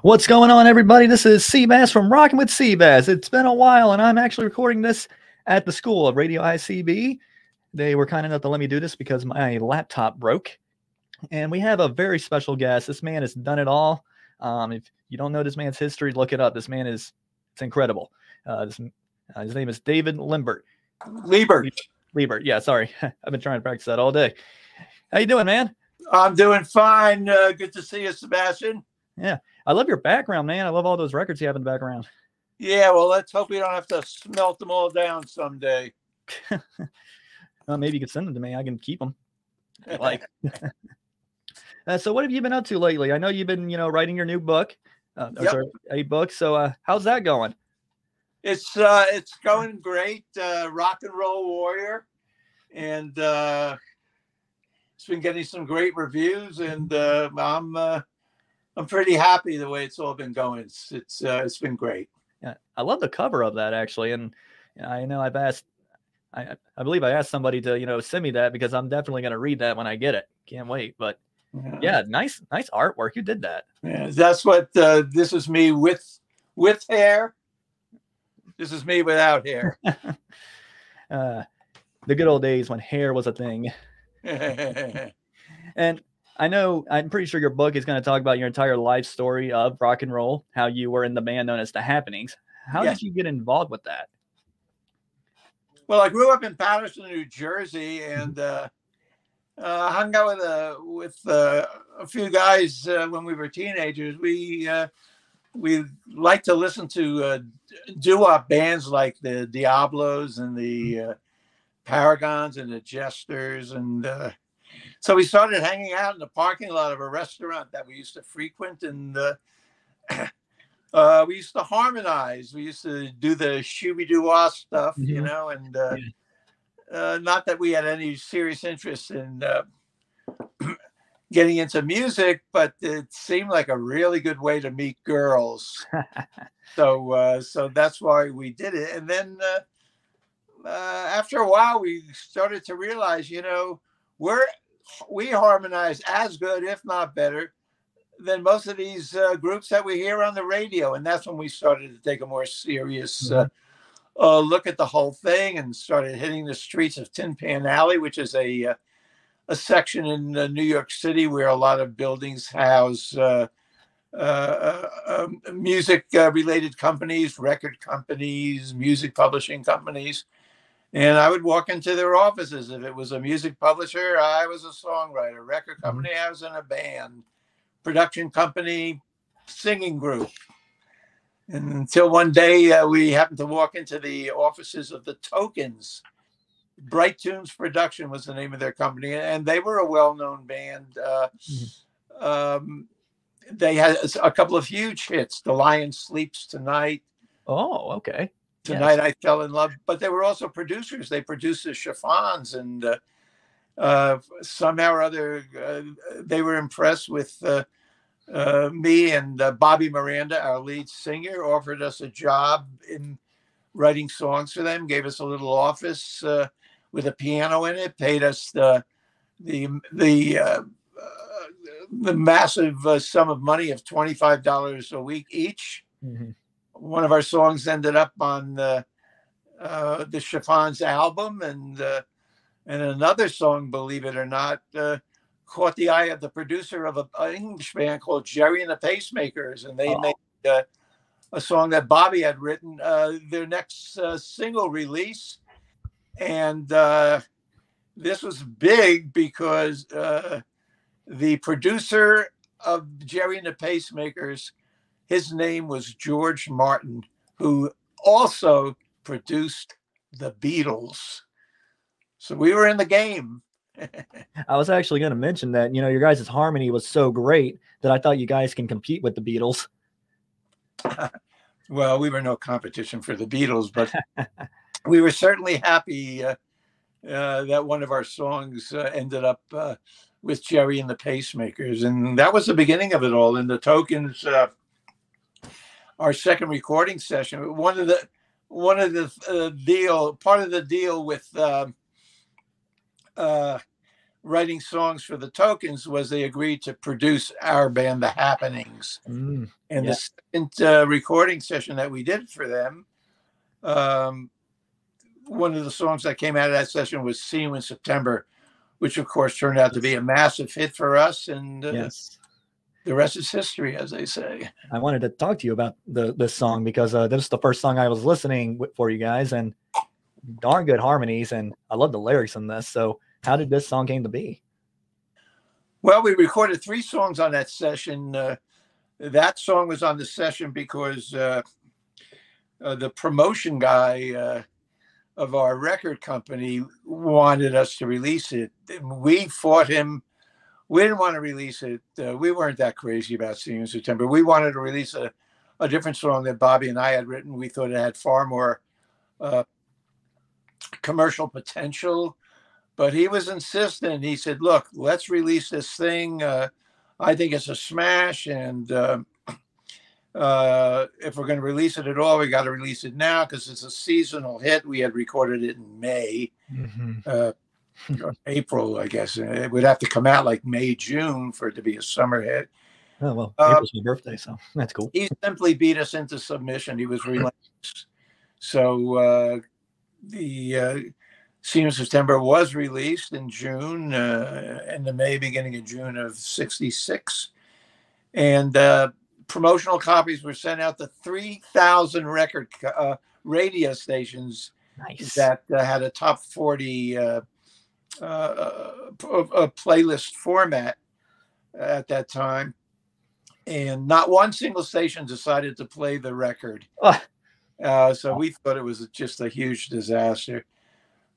What's going on, everybody? This is Seebass from Rockin with Seebass. It's been a while, and I'm actually recording this at the school of Radio ICB. They were kind enough to let me do this because my laptop broke. And we have a very special guest. This man has done it all. If you don't know this man's history, look it up. This man it's incredible. His name is David Libert. Libert. Yeah, sorry. I've been trying to practice that all day. How you doing, man? I'm doing fine. Good to see you, Sebastian. Yeah. I love your background, man. I love all those records you have in the background. Yeah, well, let's hope we don't have to smelt them all down someday. Maybe you could send them to me. I can keep them. So what have you been up to lately? I know you've been, writing your new book. A book. So how's that going? It's going great. Rock and Roll Warrior. And it's been getting some great reviews, and I'm pretty happy the way it's all been going. It's been great. Yeah, I love the cover of that, actually, and I know I believe I asked somebody to send me that because I'm definitely going to read that when I get it. Can't wait. But yeah, nice artwork. You did that. Yeah, that's what this is me with hair. This is me without hair. The good old days when hair was a thing. And I'm pretty sure your book is going to talk about your entire life story of rock and roll, how you were in the band known as The Happenings. How did you get involved with that? Well, I grew up in Patterson, New Jersey, and hung out with a few guys when we were teenagers. We liked to listen to doo-wop bands like the Diablos and the Paragons and the Jesters, and so we started hanging out in the parking lot of a restaurant that we used to frequent, and we used to harmonize. We used to do the shooby-doo-wah stuff, and not that we had any serious interest in getting into music, but it seemed like a really good way to meet girls. So that's why we did it. And then after a while, we started to realize, we harmonize as good, if not better, than most of these groups that we hear on the radio. And that's when we started to take a more serious look at the whole thing and started hitting the streets of Tin Pan Alley, which is a section in New York City where a lot of buildings house music related companies, record companies, music publishing companies. And I would walk into their offices. If it was a music publisher, I was a songwriter. Record company, I was in a band. Production company, singing group. And until one day we happened to walk into the offices of the Tokens. Bright Tunes Production was the name of their company, and they were a well-known band. They had a couple of huge hits. The Lion Sleeps Tonight. Oh, okay. Tonight I Fell in Love. But they were also producers. They produced the Chiffons, and somehow or other they were impressed with me, and Bobby Miranda, our lead singer, offered us a job in writing songs for them, gave us a little office with a piano in it, paid us the massive sum of money of $25 a week each. One of our songs ended up on the Chiffons album, and another song, believe it or not, caught the eye of the producer of an English band called Jerry and the Pacemakers, and they made a song that Bobby had written their next single release. And this was big because the producer of Jerry and the Pacemakers, his name was George Martin, who also produced the Beatles. So we were in the game. I was actually going to mention that, your guys' harmony was so great that I thought you guys can compete with the Beatles. Well, we were no competition for the Beatles, but we were certainly happy that one of our songs ended up with Jerry and the Pacemakers. And that was the beginning of it all. And the Tokens, our second recording session, part of the deal with writing songs for the Tokens was they agreed to produce our band, The Happenings. And the second recording session that we did for them, one of the songs that came out of that session was "See You in September," which of course turned out to be a massive hit for us. And the rest is history, as they say. I wanted to talk to you about this song because this is the first song I was listening for you guys, and darn good harmonies, and I love the lyrics in this. So how did this song came to be? Well, we recorded 3 songs on that session. That song was on the session because the promotion guy of our record company wanted us to release it. We fought him. We didn't want to release it. We weren't that crazy about "See You in September." We wanted to release a different song that Bobby and I had written. We thought it had far more commercial potential, but he was insistent. He said, "Look, let's release this thing. I think it's a smash, and if we're going to release it at all, we got to release it now because it's a seasonal hit." We had recorded it in May, April, I guess. It would have to come out like May, June for it to be a summer hit. Oh, well, April's my birthday, so that's cool. He simply beat us into submission. He was relentless. So the "See You in September" was released in June, in the May, beginning of June of '66. And promotional copies were sent out to 3,000 record radio stations that had a top 40 playlist format at that time. And not one single station decided to play the record. So we thought it was just a huge disaster.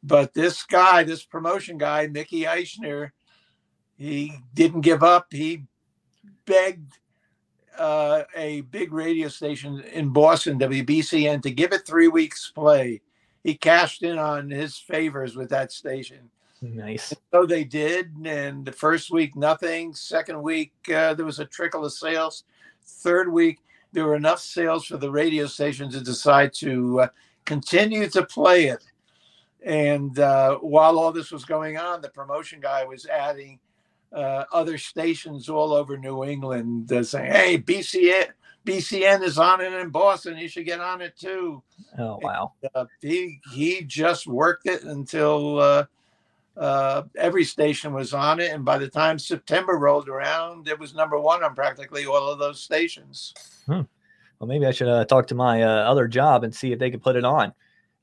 But this guy, this promotion guy, Mickey Eichner, he didn't give up. He begged a big radio station in Boston, WBCN, to give it 3 weeks play. He cashed in on his favors with that station. Nice. And so they did. And the first week, nothing. Second week, there was a trickle of sales. Third week, there were enough sales for the radio station to decide to continue to play it. And while all this was going on, the promotion guy was adding other stations all over New England saying, "Hey, BCN is on it in Boston. You should get on it too." Oh, wow. And, he just worked it until every station was on it. And by the time September rolled around, it was #1 on practically all of those stations. Well, maybe I should talk to my other job and see if they could put it on.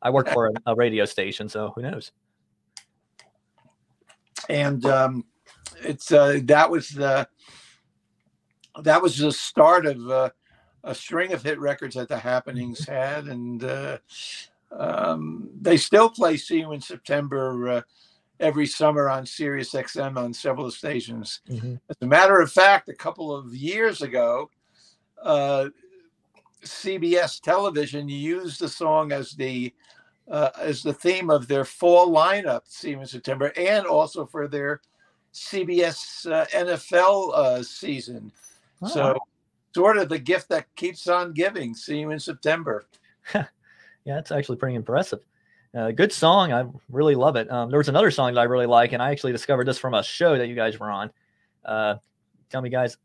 I work for a radio station, so who knows? And it's that was the start of a string of hit records that the Happenings had, and they still play "See You in September" every summer on Sirius XM on several stations. As a matter of fact, a couple of years ago, CBS television used the song as the theme of their fall lineup, "See You in September," and also for their CBS NFL season. So sort of the gift that keeps on giving, "See You in September." Yeah, it's actually pretty impressive. Good song. I really love it. There was another song that I really like, and I actually discovered this from a show that you guys were on. Tell me, guys,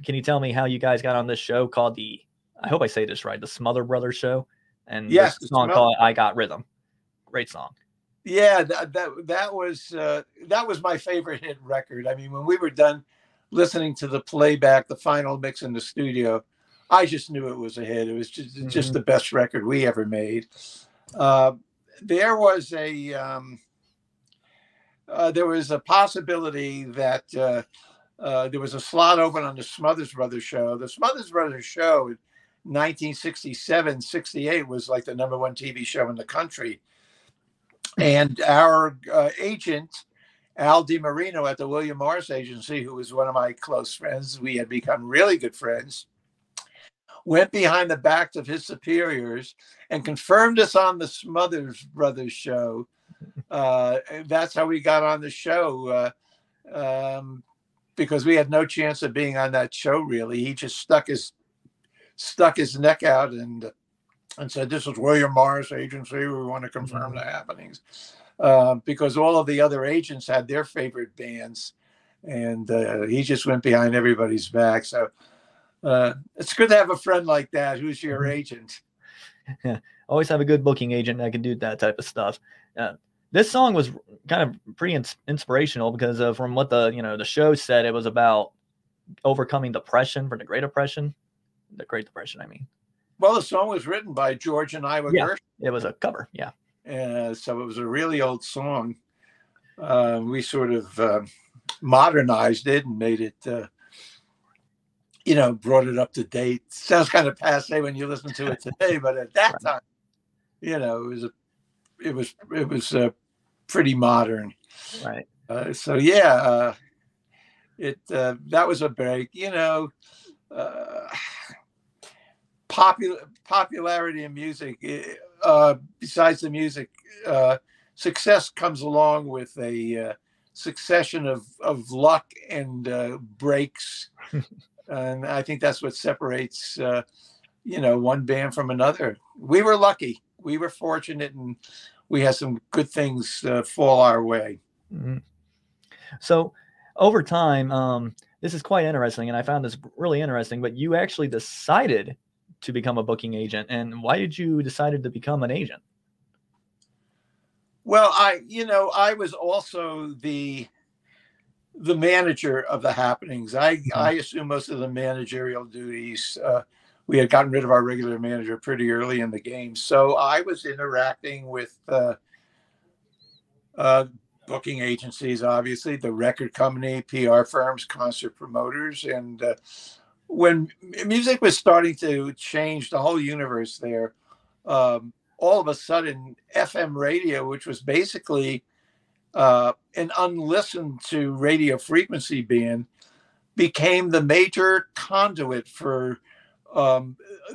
can you tell me how you guys got on this show called I hope I say this right, the Smother Brothers Show? And yes, the song called "I Got Rhythm." Great song. Yeah, that was my favorite hit record. I mean, when we were done listening to the playback, the final mix in the studio, I just knew it was a hit. It was just the best record we ever made. There was a possibility that there was a slot open on the Smothers Brothers Show. The Smothers Brothers Show in 1967, 68 was like the #1 TV show in the country. And our agent, Al DiMarino at the William Morris Agency, who was one of my close friends, we had become really good friends, went behind the backs of his superiors and confirmed us on the Smothers Brothers Show. That's how we got on the show, because we had no chance of being on that show, really. He just stuck his neck out and said, "This is William Morris Agency. We want to confirm the Happenings." because all of the other agents had their favorite bands, and he just went behind everybody's back. So it's good to have a friend like that who's your agent. Yeah, always have a good booking agent that can do that type of stuff. This song was kind of pretty inspirational because from what the show said, it was about overcoming depression from the Great Depression. The Great Depression, I mean. Well, the song was written by George and Iowa Gershwin. It was a cover, yeah. So it was a really old song. We sort of modernized it and made it, brought it up to date. Sounds kind of passe when you listen to it today, but at that time, it was pretty modern. Right. So yeah, that was a break. Popularity in music. Besides the music, success comes along with a succession of luck and breaks, and I think that's what separates one band from another. We were lucky, we were fortunate, and we had some good things fall our way. Mm-hmm. So over time, this is quite interesting, and I found this really interesting. But you actually decided to become a booking agent, and why did you decide to become an agent? Well, I was also the manager of the happenings. I assumed most of the managerial duties. We had gotten rid of our regular manager pretty early in the game, so I was interacting with booking agencies, obviously, the record company, PR firms, concert promoters, and when music was starting to change the whole universe there, all of a sudden FM radio, which was basically an unlistened to radio frequency band, became the major conduit for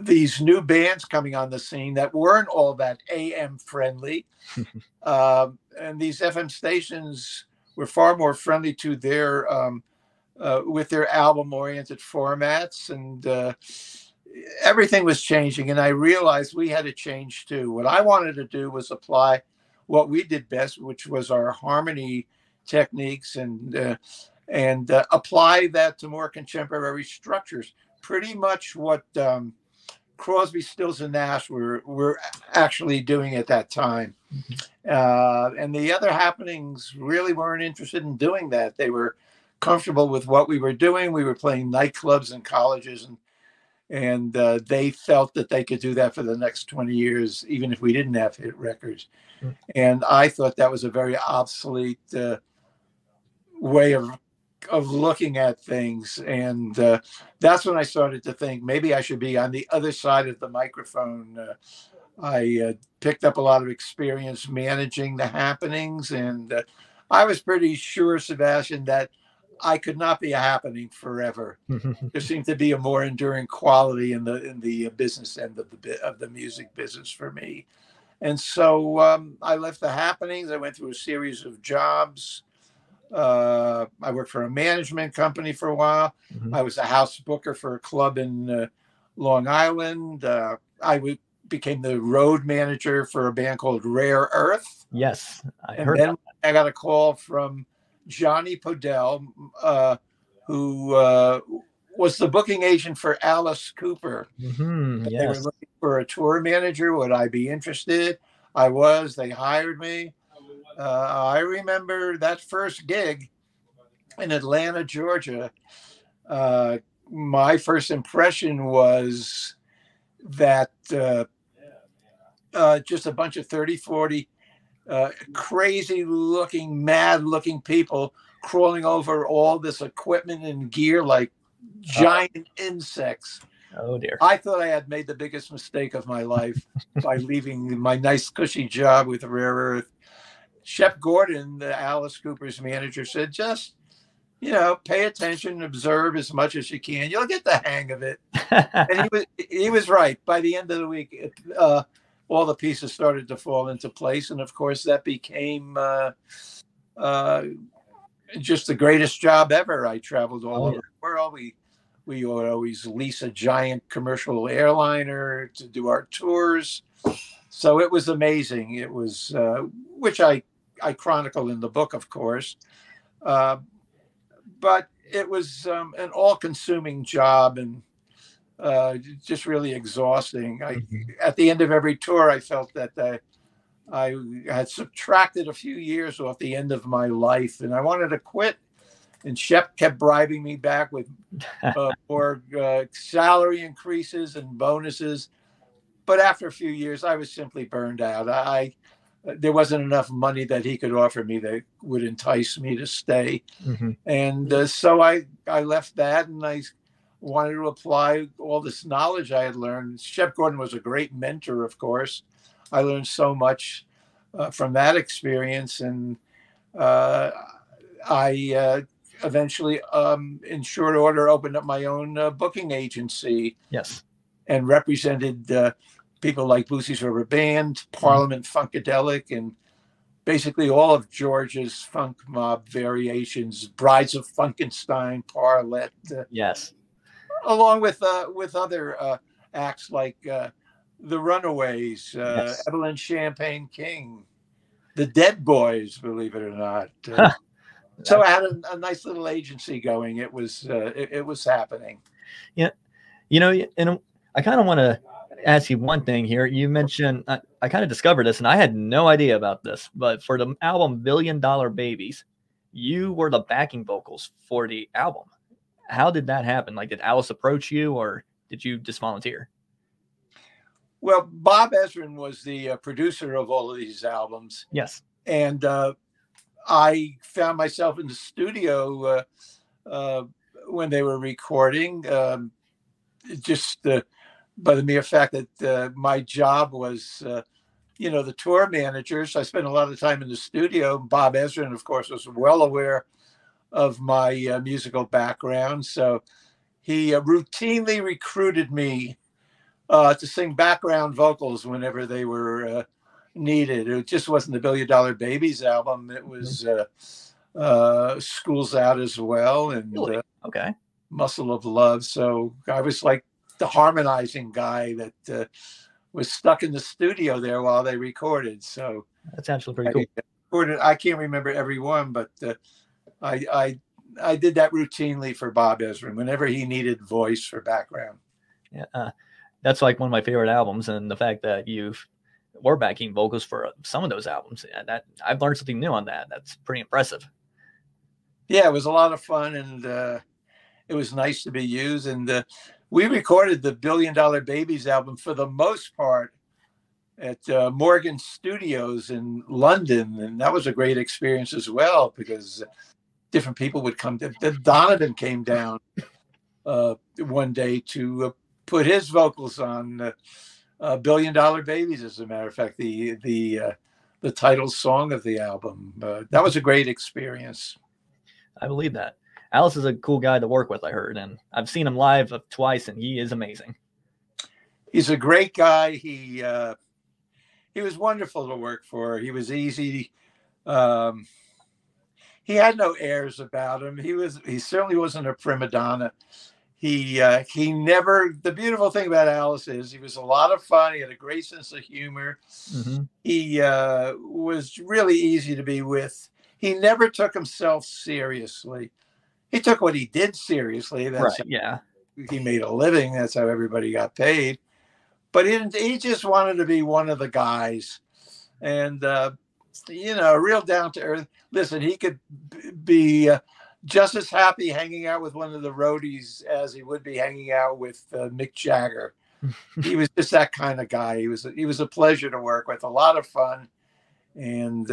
these new bands coming on the scene that weren't all that AM friendly. And these FM stations were far more friendly to their with their album-oriented formats, and everything was changing. And I realized we had to change too. What I wanted to do was apply what we did best, which was our harmony techniques, and apply that to more contemporary structures. Pretty much what Crosby, Stills, and Nash were actually doing at that time. And the other happenings really weren't interested in doing that. They were comfortable with what we were doing. We were playing nightclubs and colleges, and they felt that they could do that for the next 20 years, even if we didn't have hit records. And I thought that was a very obsolete way of looking at things. And that's when I started to think maybe I should be on the other side of the microphone. I picked up a lot of experience managing the happenings, and I was pretty sure, Sebastian, that I could not be a happening forever. There seemed to be a more enduring quality in the business end of the music business for me. And so I left the happenings. I went through a series of jobs. I worked for a management company for a while. I was a house booker for a club in Long Island. I became the road manager for a band called Rare Earth. Yes, and then I got a call from Johnny Podell, who was the booking agent for Alice Cooper. Yes. They were looking for a tour manager. Would I be interested? I was. They hired me. I remember that first gig in Atlanta, Georgia. My first impression was that just a bunch of 30, 40 crazy looking, mad looking people crawling over all this equipment and gear like giant insects. Oh dear. I thought I had made the biggest mistake of my life by leaving my nice cushy job with Rare Earth. Shep Gordon, the Alice Cooper's manager, said, just, pay attention, observe as much as you can. You'll get the hang of it. And he was right. By the end of the week, all the pieces started to fall into place. And of course, that became just the greatest job ever. I traveled all over the world. We would always lease a giant commercial airliner to do our tours. So it was amazing. It was, which I I chronicle in the book, of course. But it was an all-consuming job, and just really exhausting. At the end of every tour, I felt that I had subtracted a few years off the end of my life, and I wanted to quit. And Shep kept bribing me back with more salary increases and bonuses. But after a few years, I was simply burned out. There wasn't enough money that he could offer me that would entice me to stay. And so I left that, and I wanted to apply all this knowledge I had learned. Shep Gordon was a great mentor, of course. I learned so much from that experience, and I eventually, in short order, opened up my own booking agency. Yes. And represented people like Boosie's Rubber Band, Parliament Funkadelic, and basically all of George's funk mob variations, Brides of Funkenstein, Parlette. Yes. Along with other acts like the Runaways, Yes. Evelyn Champagne King, the Dead Boys, believe it or not. So I had a nice little agency going. It was happening. Yeah, and I kind of want to ask you one thing here. You mentioned I kind of discovered this, and I had no idea about this, but for the album $1 Billion Babies, you were the backing vocals for the album. How did that happen? Like, did Alice approach you, or did you just volunteer? Well, Bob Ezrin was the producer of all of these albums. Yes. And I found myself in the studio when they were recording, just by the mere fact that my job was, the tour manager. So I spent a lot of time in the studio. Bob Ezrin, of course, was well aware of my musical background. So he routinely recruited me to sing background vocals whenever they were needed. It just wasn't the $1 Billion Babies album. It was School's Out as well, and really? Okay. Muscle of Love. So I was like the harmonizing guy that was stuck in the studio there while they recorded. So that's actually pretty cool. I can't remember every one, but I did that routinely for Bob Ezrin whenever he needed voice for background. Yeah, that's like one of my favorite albums, and the fact that you were backing vocals for some of those albums, that I've learned something new on that. That's pretty impressive. Yeah, it was a lot of fun, and it was nice to be used. And we recorded the $1 Billion Babies album for the most part at Morgan Studios in London, and that was a great experience as well because different people would come. Donovan came down one day to put his vocals on $1 Billion Babies. As a matter of fact, the title song of the album. That was a great experience. I believe that. Alice is a cool guy to work with, I heard, and I've seen him live twice, and he is amazing. He's a great guy. He was wonderful to work for. He was easy. He had no airs about him. He certainly wasn't a prima donna. He never. The beautiful thing about Alice is he was a lot of fun. He had a great sense of humor. He was really easy to be with. He never took himself seriously. He took what he did seriously. That's right. Yeah. He made a living. That's how everybody got paid. But he just wanted to be one of the guys, and real down to earth. Listen, he could be just as happy hanging out with one of the roadies as he would be hanging out with Mick Jagger. He was just that kind of guy. He was a pleasure to work with, a lot of fun, and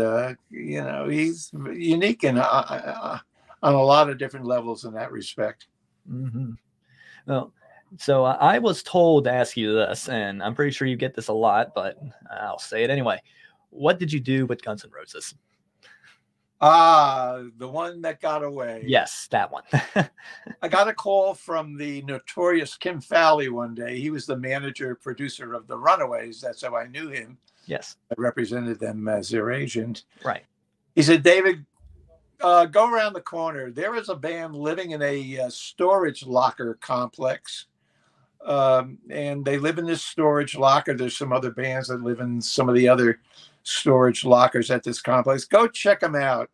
he's unique on a lot of different levels in that respect. Well, so I was told to ask you this, and I'm pretty sure you get this a lot, but I'll say it anyway. What did you do with Guns N' Roses? The one that got away. Yes, that one. I got a call from the notorious Kim Fowley one day. He was the manager, producer of the Runaways. That's how I knew him. Yes. I represented them as their agent. Right. He said, David, go around the corner. There is a band living in a storage locker complex And they live in this storage locker. There's some other bands that live in some of the other storage lockers at this complex. Go check them out.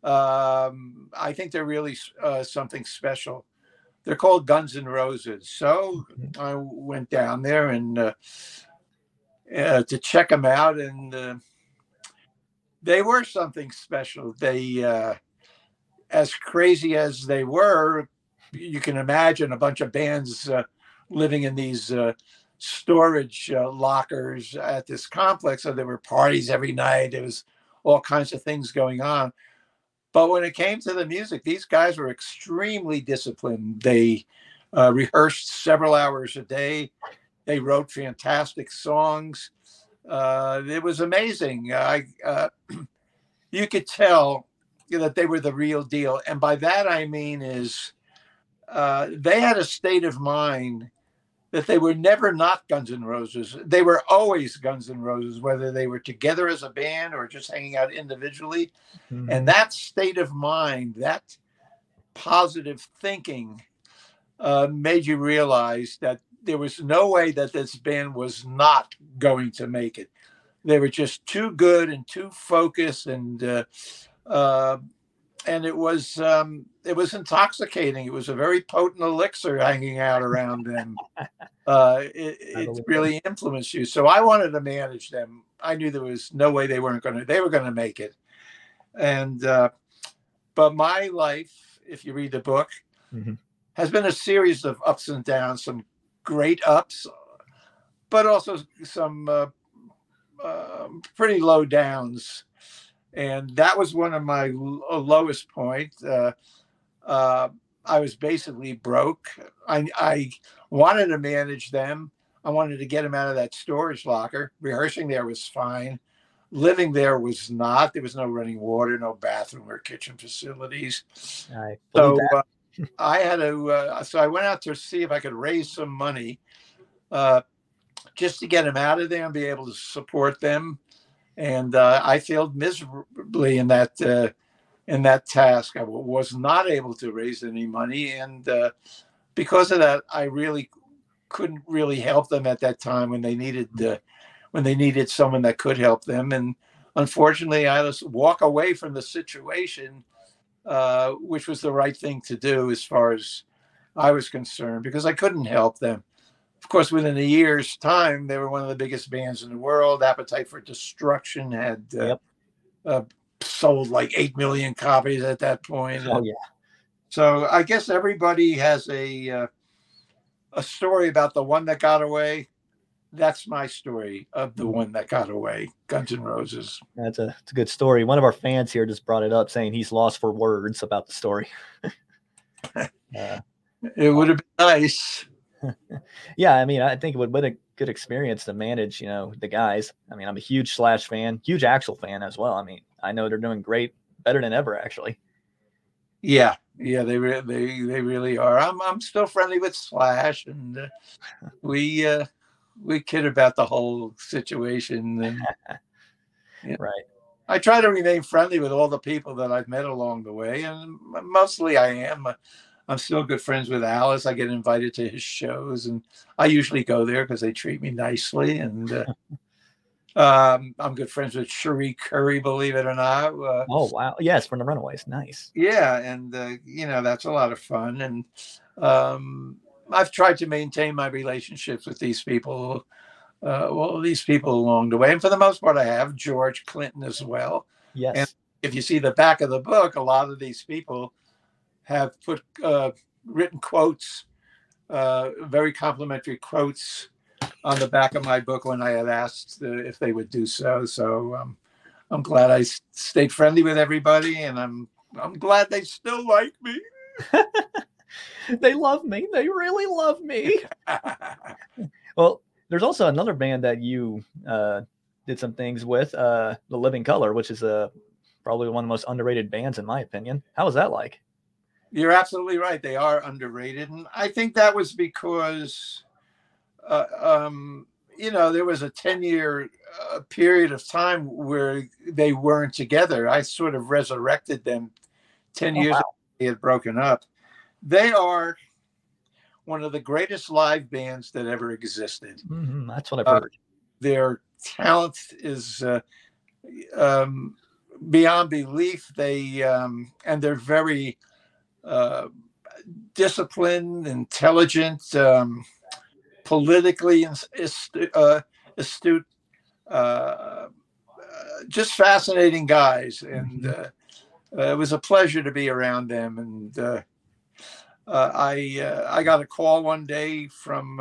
I think they're really something special. They're called Guns N' Roses. So I went down there and to check them out, and they were something special. They, as crazy as they were, you can imagine a bunch of bands living in these storage lockers at this complex. So there were parties every night. There was all kinds of things going on. But when it came to the music, these guys were extremely disciplined. They rehearsed several hours a day. They wrote fantastic songs. It was amazing. You could tell that they were the real deal. And by that, I mean is they had a state of mind that they were never not Guns N' Roses. They were always Guns N' Roses, whether they were together as a band or just hanging out individually. Mm-hmm. And that state of mind, that positive thinking made you realize that there was no way that this band was not going to make it. They were just too good and too focused, and it was intoxicating. It was a very potent elixir hanging out around them. It really influenced you. So I wanted to manage them. I knew there was no way they were going to make it. And but my life, if you read the book, mm-hmm. has been a series of ups and downs. Some great ups, but also some pretty low downs. And that was one of my lowest points. I was basically broke. I wanted to manage them. I wanted to get them out of that storage locker. Rehearsing there was fine. Living there was not. There was no running water, no bathroom or kitchen facilities. So I had to. So I went out to see if I could raise some money, just to get them out of there and be able to support them. And I failed miserably in that task. I was not able to raise any money, and because of that, I really couldn't really help them at that time when they needed someone that could help them. And unfortunately, I had to walk away from the situation, which was the right thing to do as far as I was concerned, because I couldn't help them. Of course, within a year's time, they were one of the biggest bands in the world. Appetite for Destruction had sold like 8 million copies at that point. Oh, yeah. So I guess everybody has a story about the one that got away. That's my story of the one that got away, Guns N' Roses. That's a good story. One of our fans here just brought it up, saying he's lost for words about the story. It would have been nice. Yeah, I mean, I think it would have been a good experience to manage, the guys. I mean, I'm a huge Slash fan, huge Axl fan as well. I mean, I know they're doing great, better than ever, actually. Yeah, they really are. I'm still friendly with Slash, and we kid about the whole situation. And, right. I try to remain friendly with all the people that I've met along the way, and mostly I am. I'm still good friends with Alice. I get invited to his shows, and I usually go there because they treat me nicely. And I'm good friends with Cherie Curry, believe it or not. Oh, wow. Yes, from the Runaways. Nice. Yeah, and, that's a lot of fun. And I've tried to maintain my relationships with these people, these people along the way. And for the most part, I have. George Clinton as well. Yes. And if you see the back of the book, a lot of these people have put written quotes, very complimentary quotes on the back of my book when I had asked if they would do so. So I'm glad I stayed friendly with everybody, and I'm glad they still like me. They love me. They really love me. Well, there's also another band that you did some things with, The Living Colour, which is probably one of the most underrated bands in my opinion. How was that like? You're absolutely right. They are underrated. And I think that was because, there was a 10-year period of time where they weren't together. I sort of resurrected them 10 years ago. They had broken up. They are one of the greatest live bands that ever existed. That's what I've heard. Their talent is beyond belief. And they're very disciplined, intelligent, politically astute, just fascinating guys. And it was a pleasure to be around them. And I got a call one day from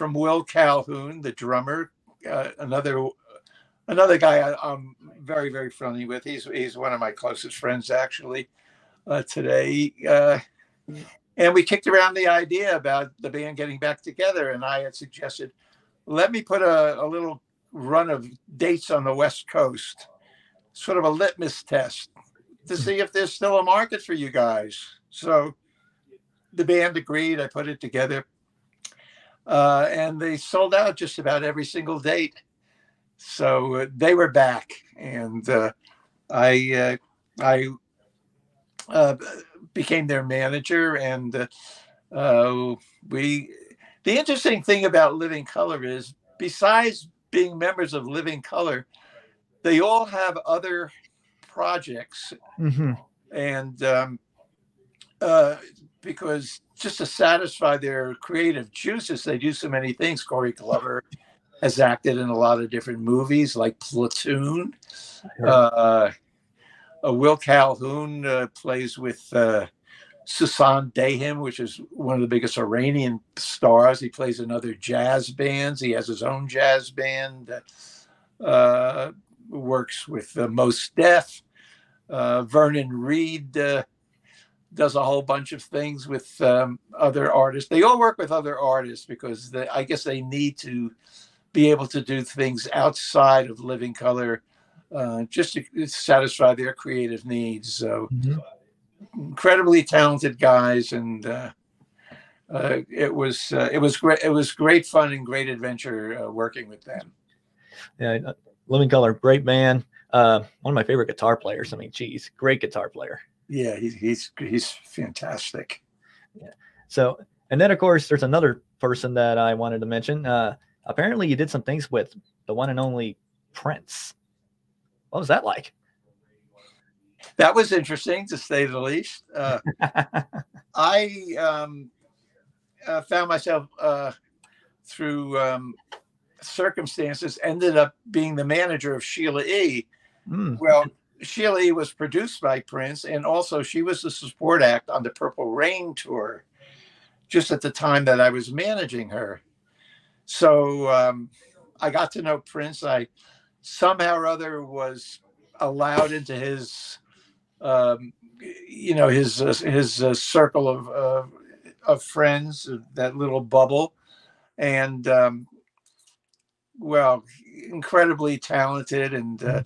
Will Calhoun, the drummer, another guy I'm very, very friendly with. He's one of my closest friends, actually, today. And we kicked around the idea about the band getting back together. And I had suggested, let me put a little run of dates on the West Coast, sort of a litmus test to see if there's still a market for you guys. So the band agreed. I put it together. And they sold out just about every single date. So they were back. And I became their manager. And the interesting thing about Living Color is, besides being members of Living Color, they all have other projects. And because just to satisfy their creative juices, they do so many things. Corey Glover has acted in a lot of different movies like Platoon. Will Calhoun plays with Susan Dahim, which is one of the biggest Iranian stars. He plays in other jazz bands. He has his own jazz band. Works with Mos Def. Vernon Reid does a whole bunch of things with other artists. They all work with other artists because I guess they need to be able to do things outside of Living Color just to satisfy their creative needs. So incredibly talented guys, and it was great. It was great fun and great adventure working with them. Yeah, Living Color, great band. One of my favorite guitar players. I mean, geez, great guitar player. Yeah, he's fantastic. Yeah. So, and then of course, there's another person that I wanted to mention. Apparently, you did some things with the one and only Prince. What was that like? That was interesting, to say the least. I found myself through circumstances ended up being the manager of Sheila E. Well, Sheila E. was produced by Prince, and also she was the support act on the Purple Rain tour just at the time that I was managing her. So I got to know Prince. I somehow or other was allowed into his his circle of friends, that little bubble, and incredibly talented, and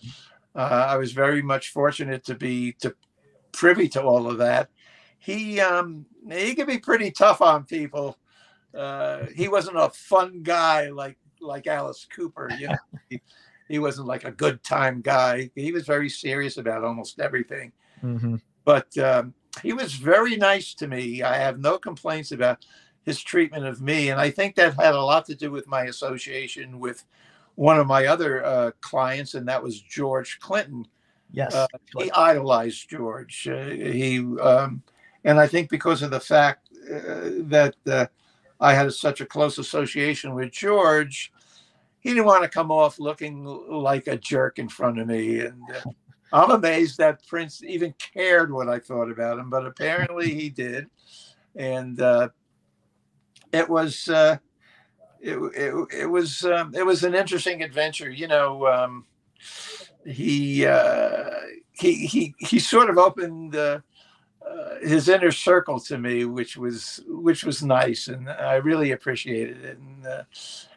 I was very much fortunate to be privy to all of that. He can be pretty tough on people. He wasn't a fun guy like Alice Cooper, you know. He wasn't like a good time guy. He was very serious about almost everything. But he was very nice to me. I have no complaints about his treatment of me. And I think that had a lot to do with my association with one of my other clients, and that was George Clinton. Yes. He idolized George. And I think because of the fact that I had such a close association with George, he didn't want to come off looking like a jerk in front of me. And I'm amazed that Prince even cared what I thought about him, but apparently he did. And it was an interesting adventure. You know, he sort of opened his inner circle to me, which was nice, and I really appreciated it. And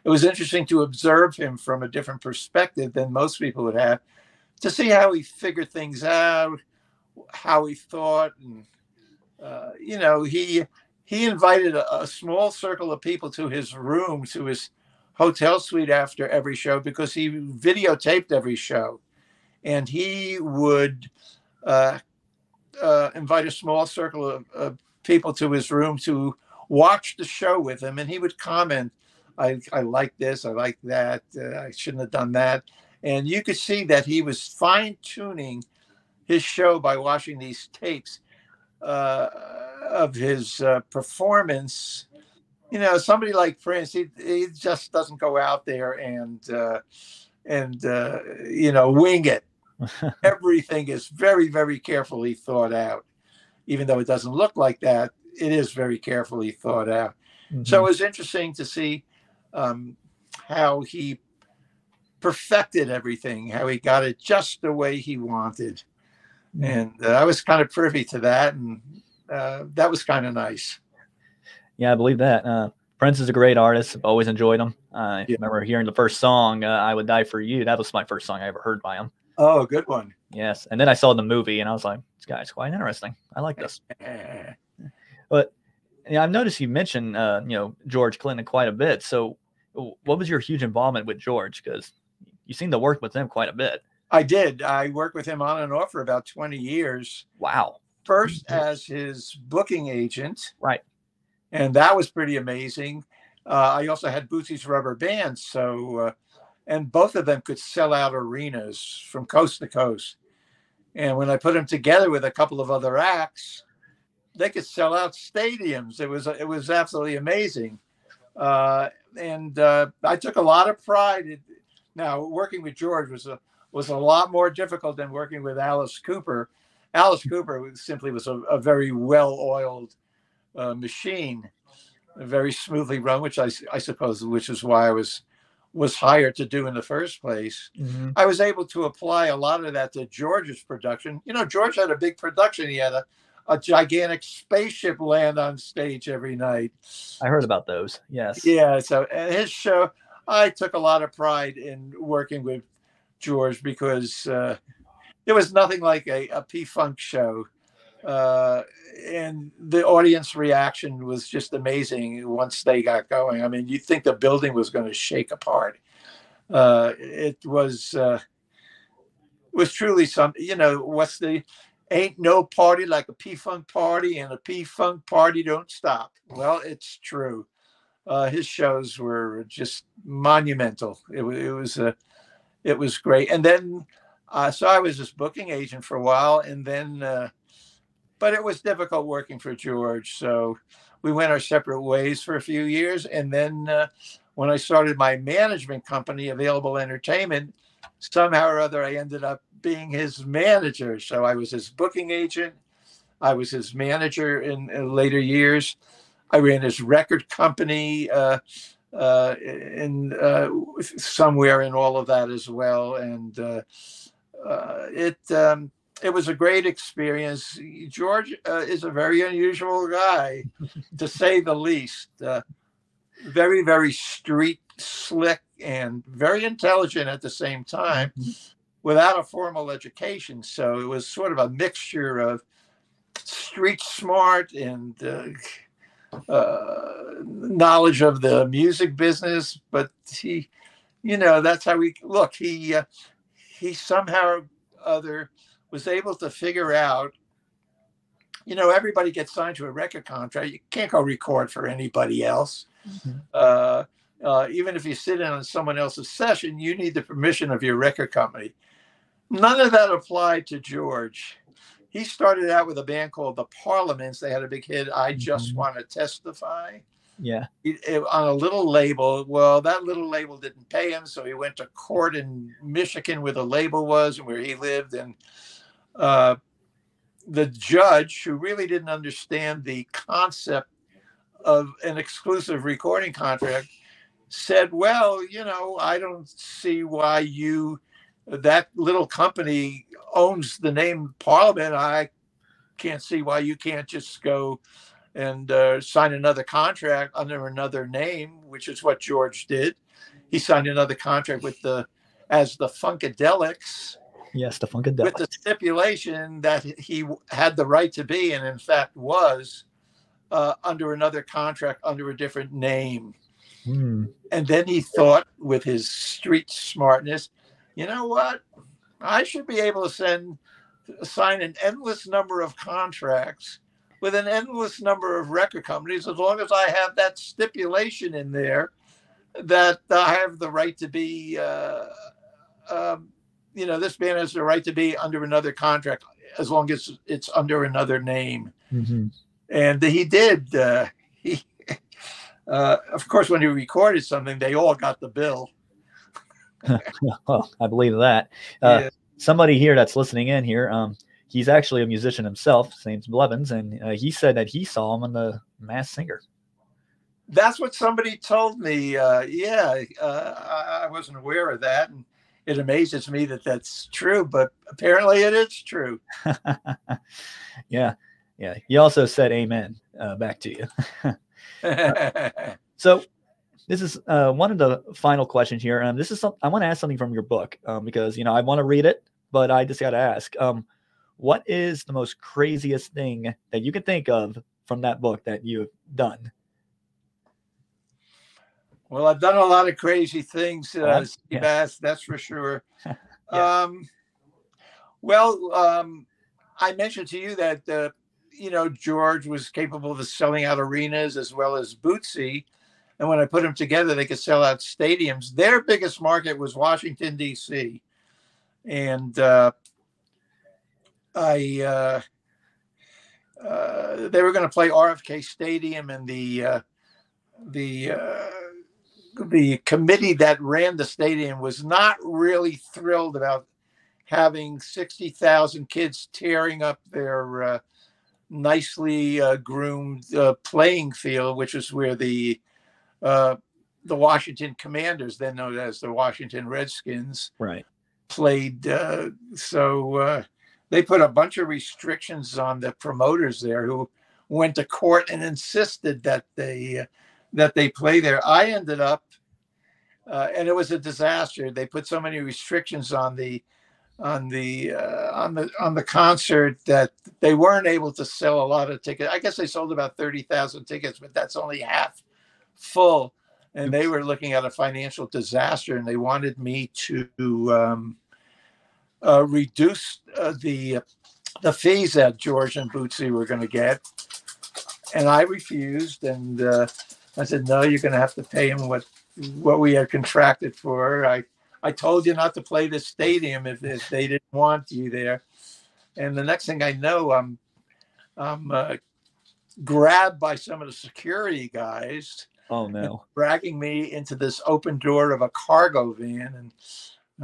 it was interesting to observe him from a different perspective than most people would have, to see how he figured things out, how he thought, and he invited a small circle of people to his room, to his hotel suite after every show, because he videotaped every show, and he would invite a small circle of people to his room to watch the show with him, and he would comment, I like this, I like that, I shouldn't have done that. And you could see that he was fine-tuning his show by watching these tapes of his performance. You know, somebody like Prince, he just doesn't go out there and you know, wing it. Everything is very, very carefully thought out. Even though it doesn't look like that, it is very carefully thought out. Mm-hmm. So it was interesting to see how he perfected everything, how he got it just the way he wanted. Mm-hmm. And I was kind of privy to that, and that was kind of nice. Yeah, I believe that. Prince is a great artist. I've always enjoyed him. I remember hearing the first song, I Would Die For You. That was my first song I ever heard by him. Oh, a good one. Yes. And then I saw the movie, and I was like, this guy's quite interesting. I like this. But yeah, I've noticed you mentioned, you know, George Clinton quite a bit. So what was your huge involvement with George? Because you seem to work with him quite a bit. I did. I worked with him on and off for about 20 years. Wow. First as his booking agent. Right. And that was pretty amazing. I also had Bootsy's Rubber Band. So, and both of them could sell out arenas from coast to coast. And when I put them together with a couple of other acts, they could sell out stadiums. It was absolutely amazing. And I took a lot of pride. Now, working with George was a lot more difficult than working with Alice Cooper. Alice Cooper simply was a very well-oiled machine, very smoothly run, which I suppose, which is why I was hired to do in the first place. Mm-hmm. I was able to apply a lot of that to George's production. You know, George had a big production. He had a gigantic spaceship land on stage every night. I heard about those. Yes. Yeah. So his show, I took a lot of pride in working with George because there was nothing like a P-Funk show. And the audience reaction was just amazing once they got going. I mean, you'd think the building was going to shake apart. It was truly something. You know, ain't no party like a P-Funk party, and a P-Funk party don't stop. Well, it's true. His shows were just monumental. It was great. And then, so I was his booking agent for a while, and then. But it was difficult working for George. So we went our separate ways for a few years. And then when I started my management company, Available Entertainment, somehow or other, I ended up being his manager. So I was his booking agent. I was his manager in later years. I ran his record company somewhere in all of that as well. And it was a great experience. George is a very unusual guy, to say the least. Very, very street slick and very intelligent at the same time, without a formal education. So it was sort of a mixture of street smart and knowledge of the music business. But he, you know, that's how he somehow or other was able to figure out, you know, everybody gets signed to a record contract. You can't go record for anybody else. Mm-hmm. Even if you sit in on someone else's session, you need the permission of your record company. None of that applied to George. He started out with a band called The Parliaments. They had a big hit, I Just Want to Testify. Yeah. On a little label. Well, that little label didn't pay him, so he went to court in Michigan, where the label was and where he lived. And the judge, who really didn't understand the concept of an exclusive recording contract, said, well, you know, I don't see why that little company owns the name Parliament. I can't see why you can't just go and sign another contract under another name, which is what George did. He signed another contract as the Funkadelics. Yes, the Funkadelics. With the stipulation that he had the right to be, and in fact was, under another contract under a different name. And then he thought, with his street smartness, you know what? I should be able to sign an endless number of contracts with an endless number of record companies, as long as I have that stipulation in there that I have the right to be, this band has the right to be under another contract as long as it's under another name. Mm-hmm. And he did. Of course, when he recorded something, they all got the bill. Well, I believe that. Yeah. Somebody here that's listening in here, he's actually a musician himself. His name's Blevins, and he said that he saw him on The Masked Singer. That's what somebody told me. I wasn't aware of that, and it amazes me that that's true. But apparently, it is true. Yeah. He also said "Amen" back to you. So, this is one of the final questions here. I want to ask something from your book because I want to read it, but I just got to ask. What is the most craziest thing that you can think of from that book that you've done? Well, I've done a lot of crazy things, Seebass, Yeah. that's for sure. Yeah. I mentioned to you that, George was capable of selling out arenas as well as Bootsy. And when I put them together, they could sell out stadiums. Their biggest market was Washington, D.C. And they were going to play RFK Stadium, and the committee that ran the stadium was not really thrilled about having 60,000 kids tearing up their nicely groomed playing field, which is where the Washington Commanders, then known as the Washington Redskins, right, played. So they put a bunch of restrictions on the promoters there, who went to court and insisted that they play there. I ended up, and it was a disaster. They put so many restrictions on the concert that they weren't able to sell a lot of tickets. I guess they sold about 30,000 tickets, but that's only half full. And they were looking at a financial disaster, and they wanted me to reduce the fees that George and Bootsy were going to get. And I refused, and I said, no, you're going to have to pay him what we had contracted for. I told you not to play this stadium if they didn't want you there. And the next thing I know, I'm grabbed by some of the security guys. Oh no! Dragging me into this open door of a cargo van, and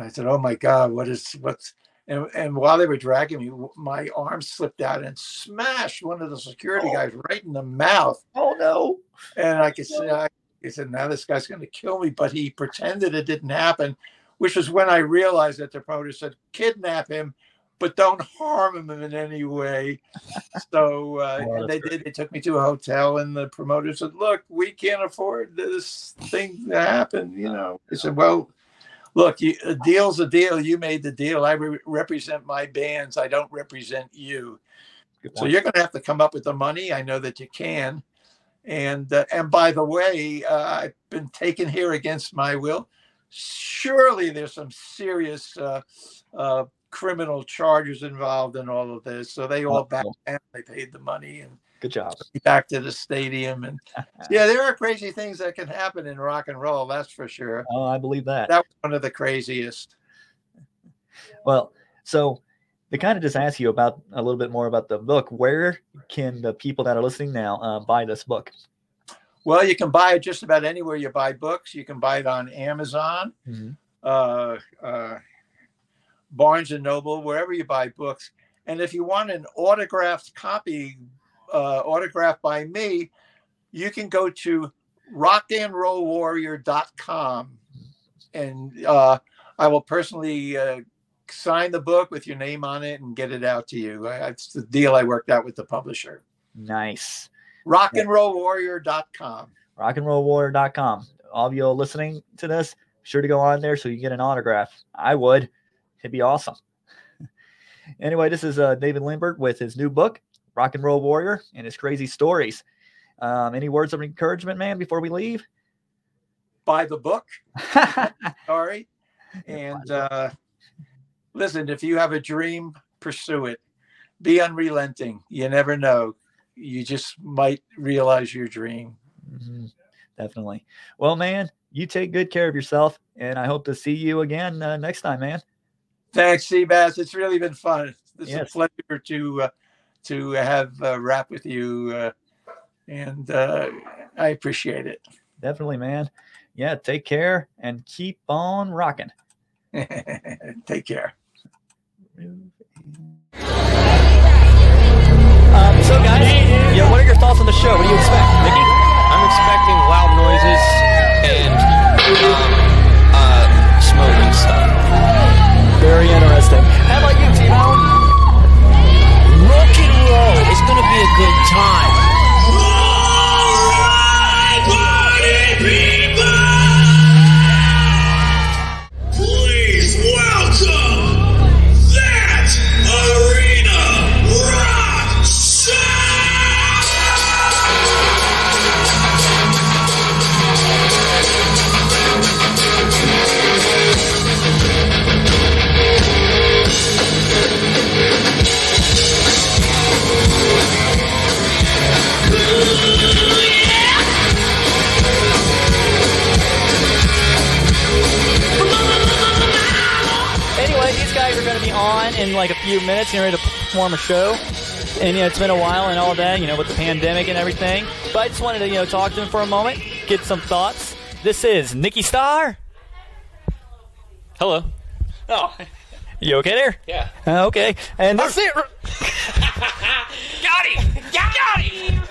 I said, "Oh my God, what's?" And while they were dragging me, my arm slipped out and smashed one of the security guys right in the mouth. Oh no! And I said, now this guy's going to kill me, but he pretended it didn't happen, which was when I realized that the promoter said, "Kidnap him, but don't harm him in any way." So and they did. They took me to a hotel, and the promoter said, "Look, we can't afford this thing to happen." I said, "Well, look, a deal's a deal. You made the deal. I represent my bands. I don't represent you. So you're going to have to come up with the money. I know that you can. And by the way, I've been taken here against my will. Surely there's some serious criminal charges involved in all of this." So they all backed down. They paid the money, and good job. Back to the stadium. And yeah, there are crazy things that can happen in rock and roll. That's for sure. Oh, I believe that. That was one of the craziest. Well, so to kind of just ask you about a little bit more about the book, where can the people that are listening now buy this book? Well, you can buy it just about anywhere you buy books. You can buy it on Amazon, Barnes and Noble, wherever you buy books. And if you want an autographed copy, autographed by me, you can go to rockandrollwarrior.com, and I will personally sign the book with your name on it and get it out to you. It's the deal I worked out with the publisher. Nice. rockandrollwarrior.com. rockandrollwarrior.com. All of you listening to this, be sure to go on there so you can get an autograph. I would. It'd be awesome. Anyway, this is David Libert with his new book, Rock and Roll Warrior, and his crazy stories. Any words of encouragement, man, before we leave? Buy the book. Sorry. And listen, if you have a dream, pursue it. Be unrelenting. You never know. you just might realize your dream. Mm-hmm. Definitely. Well, man, you take good care of yourself, and I hope to see you again next time, man. Thanks, Seabass. It's really been fun. It's Yes. a pleasure to have rap with you, and I appreciate it. Definitely, man. Yeah, take care and keep on rocking. Take care. So, guys, yeah, what are your thoughts on the show? What do you expect, Mickey? I'm expecting loud noises and smoking stuff. Very interesting. How about you, T-Bone? Rock and roll. It's going to be a good time. All right, party people! Please welcome that arena rock sound! Anyway, these guys are going to be on in like a few minutes, ready to perform a show. And, it's been a while and all that, with the pandemic and everything. But I just wanted to, talk to them for a moment, get some thoughts. This is Nikki Starr. Hello. Oh. You okay there? Yeah. Okay. And this Got him! Got him!